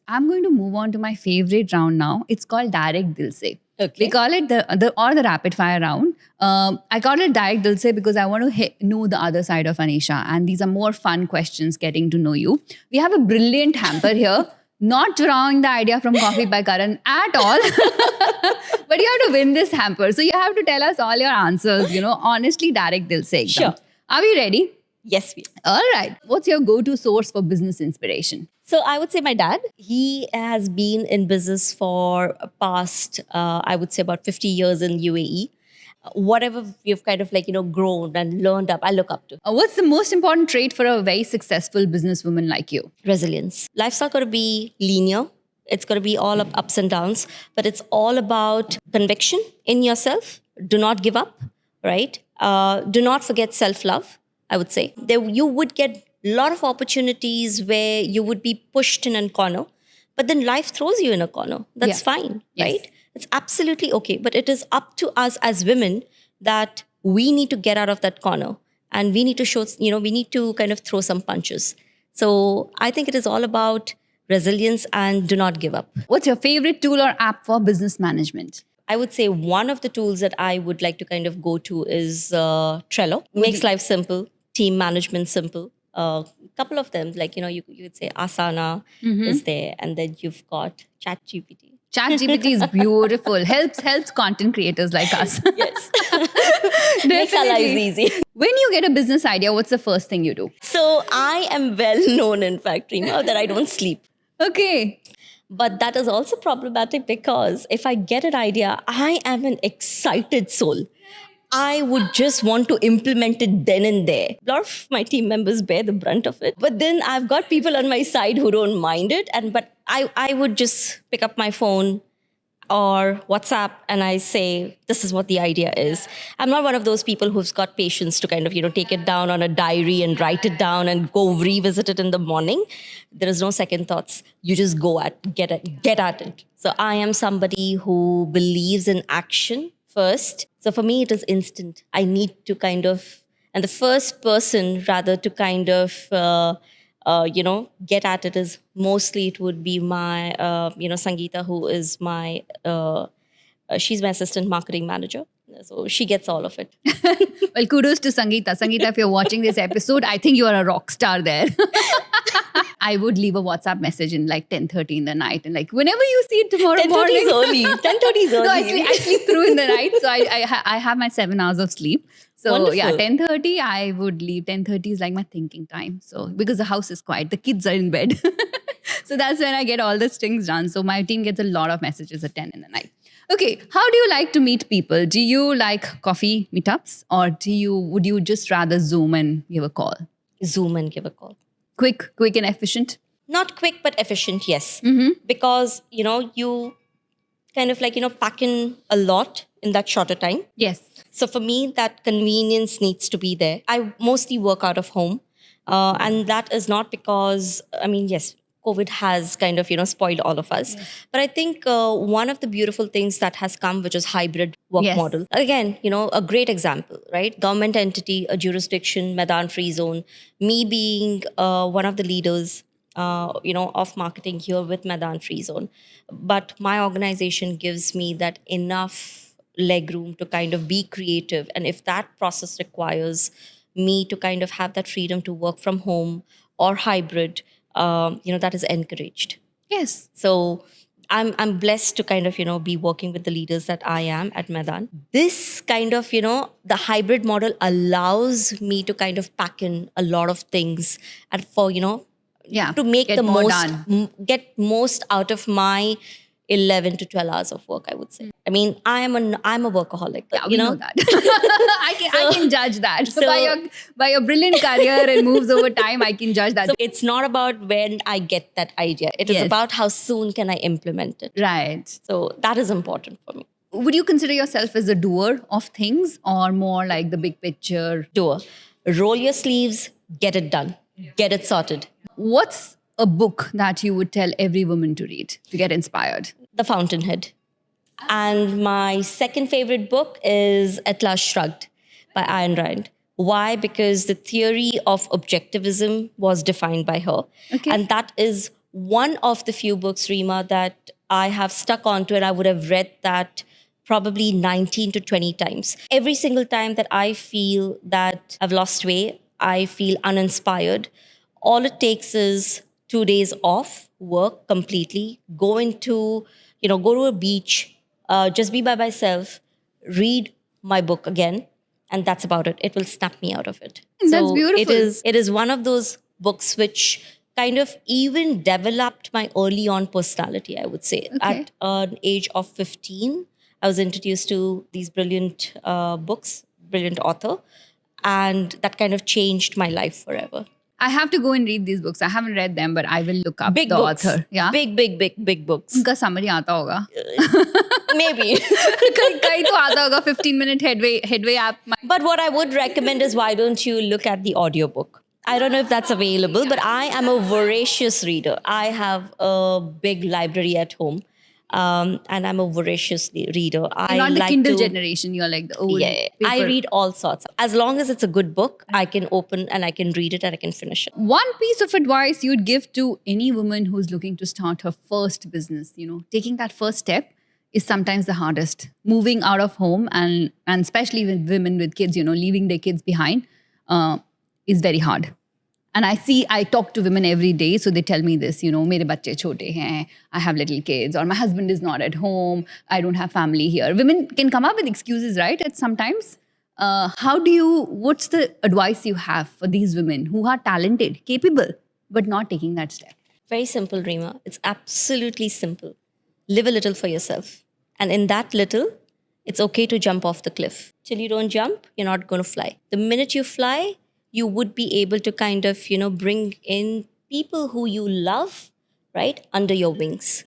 I'm going to move on to my favorite round now. It's called Direct Dil Se. Okay. We call it the rapid fire round. I call it Direct Dil Se because I want to know the other side of Anisha, and these are more fun questions getting to know you. We have a brilliant hamper here. Not drawing the idea from Coffee by Karan at all. But you have to win this hamper. So you have to tell us all your answers, honestly, Direct Dil Se. Sure. Are we ready? Yes, we All right. What's your go-to source for business inspiration? So I would say my dad. He has been in business for past, I would say about 50 years in UAE. Whatever we've kind of grown and learned up, I look up to. What's the most important trait for a very successful businesswoman like you? Resilience. Life's not going to be linear. It's going to be all ups and downs, but it's all about conviction in yourself. Do not give up, right? Do not forget self-love, I would say. You would get a lot of opportunities where you would be pushed in a corner, but then life throws you in a corner. That's fine, right? It's absolutely okay. But it is up to us as women that we need to get out of that corner and we need to show, we need to kind of throw some punches. So I think it is all about resilience and do not give up. What's your favorite tool or app for business management? I would say one of the tools that I would like to kind of go to is Trello. Makes life simple, team management simple. A couple of them, you would say Asana is there, and then you've got ChatGPT. ChatGPT is beautiful. helps content creators like us. Yes. Makes our lives easy. When you get a business idea, what's the first thing you do? So I am well known, in fact, Reema, that I don't sleep. Okay. But that is also problematic because if I get an idea, I am an excited soul. I would just want to implement it then and there. A lot of my team members bear the brunt of it. But then I've got people on my side who don't mind it. But I would just pick up my phone or WhatsApp and I say, this is what the idea is. I'm not one of those people who's got patience to kind of, take it down on a diary and write it down and go revisit it in the morning. There is no second thoughts. You just get at it. So I am somebody who believes in action first. So for me, it is instant. I need to and the first person rather to get at it is mostly it would be my, Sangeeta, who is my, she's my assistant marketing manager. So she gets all of it. Well, kudos to Sangeeta. Sangeeta, if you're watching this episode, I think you are a rock star there. I would leave a WhatsApp message in 10:30 in the night and whenever you see it tomorrow morning. 10:30 is early. 10:30 is early. No, I sleep through in the night. So I have my 7 hours of sleep. So Wonderful. Yeah, 10:30 I would leave. 10:30 is like my thinking time. So because the house is quiet, the kids are in bed. So that's when I get all these things done. So my team gets a lot of messages at 10 in the night. Okay, how do you like to meet people? Do you like coffee meetups or would you just rather Zoom and give a call? Zoom and give a call. Quick and efficient? Not quick, but efficient, yes. Mm-hmm. Because, you kind of pack in a lot in that shorter time. Yes. So for me, that convenience needs to be there. I mostly work out of home. And that is not because, yes, COVID has kind of, spoiled all of us. Yes. But I think one of the beautiful things that has come, which is hybrid work model. Again, a great example, right? Government entity, a jurisdiction, Maidan-free zone. Me being one of the leaders, of marketing here with Maidan-free zone. But my organization gives me that enough leg room to kind of be creative. And if that process requires me to kind of have that freedom to work from home or hybrid, that is encouraged. Yes. So I'm blessed to kind of, be working with the leaders that I am at Maidan. This kind of, the hybrid model allows me to kind of pack in a lot of things and for, to make the most, get most out of my 11 to 12 hours of work, I would say. I'm a workaholic. Yeah, we know that. I can judge that. So by your brilliant career and moves over time, I can judge that. So it's not about when I get that idea. It is about how soon can I implement it. Right. So that is important for me. Would you consider yourself as a doer of things or more like the big picture? Doer. Roll your sleeves, get it done. Get it sorted. What's a book that you would tell every woman to read to get inspired? The Fountainhead. And my second favorite book is Atlas Shrugged by Ayn Rand. Why? Because the theory of objectivism was defined by her. Okay. And that is one of the few books, Rima, that I have stuck onto, and I would have read that probably 19 to 20 times. Every single time that I feel that I've lost weight, I feel uninspired, all it takes is 2 days off work completely, go to a beach, just be by myself, read my book again, and that's about it. It will snap me out of it. That's So beautiful. it is one of those books which kind of even developed my early on personality, I would say. Okay. At an age of 15, I was introduced to these brilliant books, brilliant author, and that kind of changed my life forever. I have to go and read these books. I haven't read them, but I will look up Big the books. author. Yeah. Big books. उनका summary आता होगा. Maybe. कहीं तो आता होगा 15-minute headway app. But what I would recommend is, why don't you look at the audiobook? I don't know if that's available, but I am a voracious reader. I have a big library at home, and I'm a voracious reader. You're not the Kindle generation. You're like the old. Yeah, I paper. read all sorts. As long as it's a good book, I can open and I can read it and I can finish it. One piece of advice you'd give to any woman who's looking to start her first business, taking that first step is sometimes the hardest. Moving out of home and especially with women with kids, leaving their kids behind is very hard. And I talk to women every day, so they tell me this, mere bacche chote hain, I have little kids, or my husband is not at home, I don't have family here. Women can come up with excuses, right? At sometimes. What's the advice you have for these women who are talented, capable, but not taking that step? Very simple, Rima. It's absolutely simple. Live a little for yourself. And in that little, it's okay to jump off the cliff. Till you don't jump, you're not going to fly. The minute you fly, you would be able to kind of, bring in people who you love, right, under your wings.